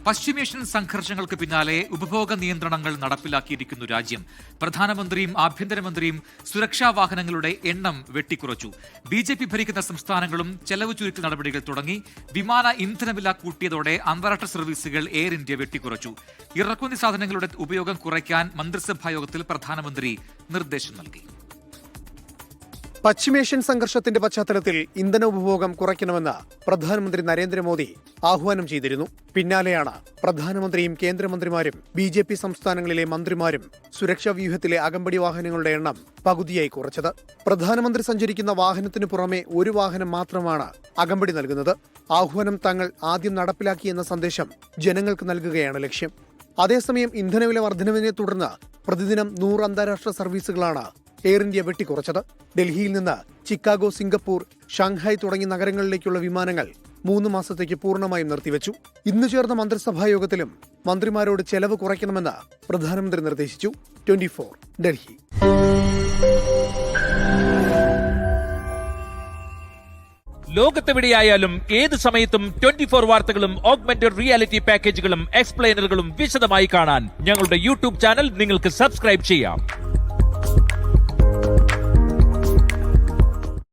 പശ്ചിമേഷ്യൻ സംഘർഷങ്ങൾക്ക് പിന്നാലെ ഉപഭോഗ നിയന്ത്രണങ്ങൾ നടപ്പിലാക്കിയിരിക്കുന്നു രാജ്യം. പ്രധാനമന്ത്രിയും ആഭ്യന്തരമന്ത്രിയും സുരക്ഷാ വാഹനങ്ങളുടെ എണ്ണം വെട്ടിക്കുറച്ചു. BJP ഭരിക്കുന്ന സംസ്ഥാനങ്ങളും ചെലവ് ചുരുക്കൽ നടപടികൾ തുടങ്ങി. വിമാന ഇന്ധനവില കൂട്ടിയതോടെ അന്താരാഷ്ട്ര സർവീസുകൾ എയർ ഇന്ത്യ വെട്ടിക്കുറച്ചു. ഇറക്കുമതി സാധനങ്ങളുടെ ഉപയോഗം കുറയ്ക്കാൻ മന്ത്രിസഭാ യോഗത്തിൽ പ്രധാനമന്ത്രി നിർദ്ദേശം നൽകി. പശ്ചിമേഷ്യൻ സംഘർഷത്തിന്റെ പശ്ചാത്തലത്തിൽ ഇന്ധന ഉപഭോഗം കുറയ്ക്കണമെന്ന് പ്രധാനമന്ത്രി നരേന്ദ്രമോദി ആഹ്വാനം ചെയ്തിരുന്നു. പിന്നാലെയാണ് പ്രധാനമന്ത്രിയും കേന്ദ്രമന്ത്രിമാരും BJP സംസ്ഥാനങ്ങളിലെ മന്ത്രിമാരും സുരക്ഷാ വ്യൂഹത്തിലെ അകമ്പടി വാഹനങ്ങളുടെ എണ്ണം പകുതിയായി കുറച്ചത്. പ്രധാനമന്ത്രി സഞ്ചരിക്കുന്ന വാഹനത്തിനു പുറമെ ഒരു വാഹനം മാത്രമാണ് അകമ്പടി നൽകുന്നത്. ആഹ്വാനം തങ്ങൾ ആദ്യം നടപ്പിലാക്കിയെന്ന സന്ദേശം ജനങ്ങൾക്ക് നൽകുകയാണ് ലക്ഷ്യം. അതേസമയം ഇന്ധനവില വർധനവിനെ തുടർന്ന് പ്രതിദിനം 100 അന്താരാഷ്ട്ര സർവീസുകളാണ് എയർ ഇന്ത്യ വെട്ടിക്കുറച്ചത്. ഡൽഹിയിൽ നിന്ന് ചിക്കാഗോ, സിംഗപ്പൂർ, ഷാങ്ഹായ് തുടങ്ങിയ നഗരങ്ങളിലേക്കുള്ള വിമാനങ്ങൾ 3 മാസത്തേക്ക് പൂർണ്ണമായും നിർത്തിവെച്ചു. ഇന്ന് ചേർന്ന മന്ത്രിസഭാ യോഗത്തിലും മന്ത്രിമാരോട് ചെലവ് കുറയ്ക്കണമെന്ന് പ്രധാനമന്ത്രി നിർദ്ദേശിച്ചു. 24 ഡൽഹി. ലോകത്തെവിടെയായാലും ഏത് സമയത്തും 24 വാർത്തകളും ഓഗ്മെന്റഡ് റിയാലിറ്റി പാക്കേജുകളും എക്സ്പ്ലെയിനറുകളും വിശദമായി കാണാൻ ഞങ്ങളുടെ YouTube ചാനൽ നിങ്ങൾക്ക് സബ്സ്ക്രൈബ് ചെയ്യാം.